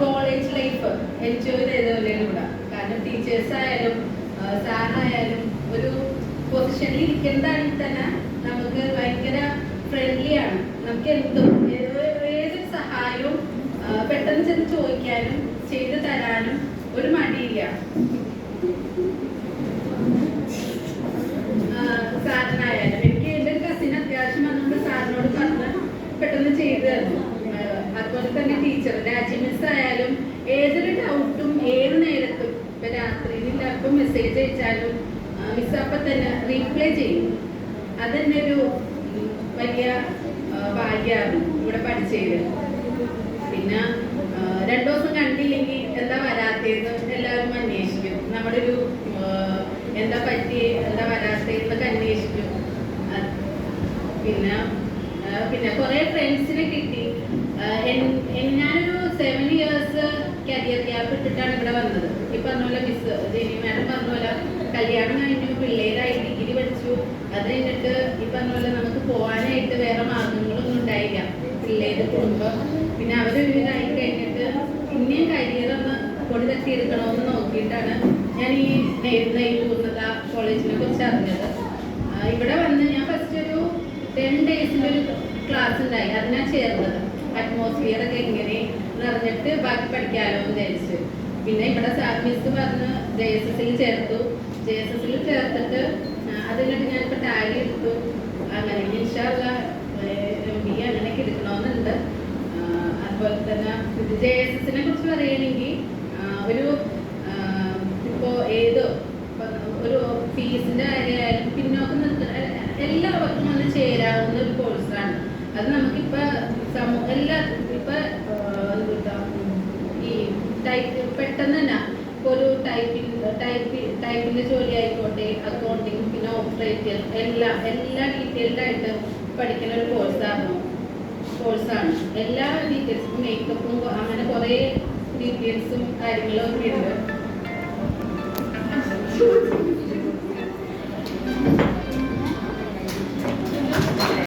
College life enjoy ചെയ്തവരെയാണ് ഇവിടെ. കാരണം teachers ആയാലും സാറായാലും ഒരു പൊസിഷനിൽ ഇരിക്കുന്നതാണെങ്കിൽ തന്നെ നമുക്ക് ഭയങ്കര ഫ്രണ്ട്ലി ആണ്. നമുക്ക് എന്തും ഏതൊരു സഹായവും പെട്ടെന്ന് ചെന്ന് ചോദിക്കാനും ചെയ്തു തരാനും ഒരു മടിയില്ല. സാറിനായാലും എനിക്ക് എൻ്റെ ഒരു കസിന് അത്യാവശ്യം വന്നുകൊണ്ട് സാറിനോട് പറഞ്ഞ് പെട്ടെന്ന് ചെയ്തു തന്നു. അതുപോലെ തന്നെ ടീച്ചർ രാജി മിസ് ആയാലും ഏതൊരു ഡൗട്ടും ഏത് നേരത്തും ഇപ്പം രാത്രിയിൽ എല്ലാവർക്കും മെസ്സേജ് അയച്ചാലും മിസ് അപ്പം തന്നെ റീപ്ലൈ ചെയ്യും. അതെന്നെ ഒരു വലിയ ഭാഗ്യമാണ് ഇവിടെ പഠിച്ചത്. പിന്നെ 2 ദിവസം കണ്ടില്ലെങ്കിൽ എന്താ വരാത്തതെന്ന് എല്ലാവരും അന്വേഷിക്കും. നമ്മുടെ ഒരു എന്താ പറ്റി എന്താ വരാത്തതെന്നൊക്കെ അന്വേഷിക്കും. പിന്നെ കുറേ ഫ്രണ്ട്സിനെ കിട്ടി. ഞാനൊരു 7 years കരിയർ ഗ്യാപ്പ് ഇട്ടിട്ടാണ് ഇവിടെ വന്നത്. ഈ പറഞ്ഞ പോലെ മിസ് ജെനി മാഡം പറഞ്ഞ പോലെ കല്യാണം കഴിഞ്ഞു, പിള്ളേരായി, ഡിഗ്രി പഠിച്ചു. അത് കഴിഞ്ഞിട്ട് ഈ പറഞ്ഞ പോലെ നമുക്ക് പോകാനായിട്ട് വേറെ മാർഗങ്ങളൊന്നും ഉണ്ടായില്ല. പിള്ളേര്, കുടുംബം, പിന്നെ അവരൊരു ഇതായി കഴിഞ്ഞിട്ട് പിന്നെയും കരിയർ ഒന്ന് കൊടി തട്ടിയെടുക്കണമെന്ന് നോക്കിയിട്ടാണ് ഞാൻ ഈ പൂർണ്ണത കോളേജിനെ കുറിച്ച് അറിഞ്ഞത്. ഇവിടെ വന്ന് ഞാൻ ഫസ്റ്റ് ഒരു 10 days ഒരു ക്ലാസ് ഉണ്ടായി. അതിനാ ചേർന്നത്. അറ്റ്മോസ്ഫിയർ ഒക്കെ എങ്ങനെ എന്നറിഞ്ഞിട്ട് ബാക്കി പഠിക്കാമല്ലോ എന്ന് വിചാരിച്ചു. പിന്നെ ഇവിടെ മിസ് പറഞ്ഞ് JSS ചേർത്തു. JSS ചേർത്തിട്ട് അതിനായിട്ട് ഞാനിപ്പോൾ ടാഗ് എടുത്തു. അങ്ങനെ ഇൻഷാല്ല MBA അങ്ങനെയൊക്കെ എടുക്കണമെന്നുണ്ട്. അതുപോലെ തന്നെ JSS കുറിച്ച് പറയുകയാണെങ്കിൽ ഒരു ഇപ്പോൾ ഏതോ ഒരു ഫീസിൻ്റെ കാര്യമായാലും പിന്നോക്കം നിർത്തുന്ന എല്ലാവർക്കും വന്ന് ചേരാവുന്ന ഒരു കോഴ്സാണ്. അത് നമുക്കിപ്പോൾ ഈ പെട്ടെന്ന് തന്നെ ഇപ്പോൾ ഒരു ടൈപ്പിൻ്റെ ജോലി ആയിക്കോട്ടെ, അക്കൗണ്ടിങ്, പിന്നെ ഓപ്പറേറ്റർ, എല്ലാ ഡീറ്റെയിൽഡായിട്ട് പഠിക്കുന്ന ഒരു കോഴ്സാണ്. എല്ലാ ഡീറ്റെയിൽസും മേക്കപ്പും അങ്ങനെ കുറേ ഡീറ്റെയിൽസും കാര്യങ്ങളും ഒക്കെ ഉണ്ട്.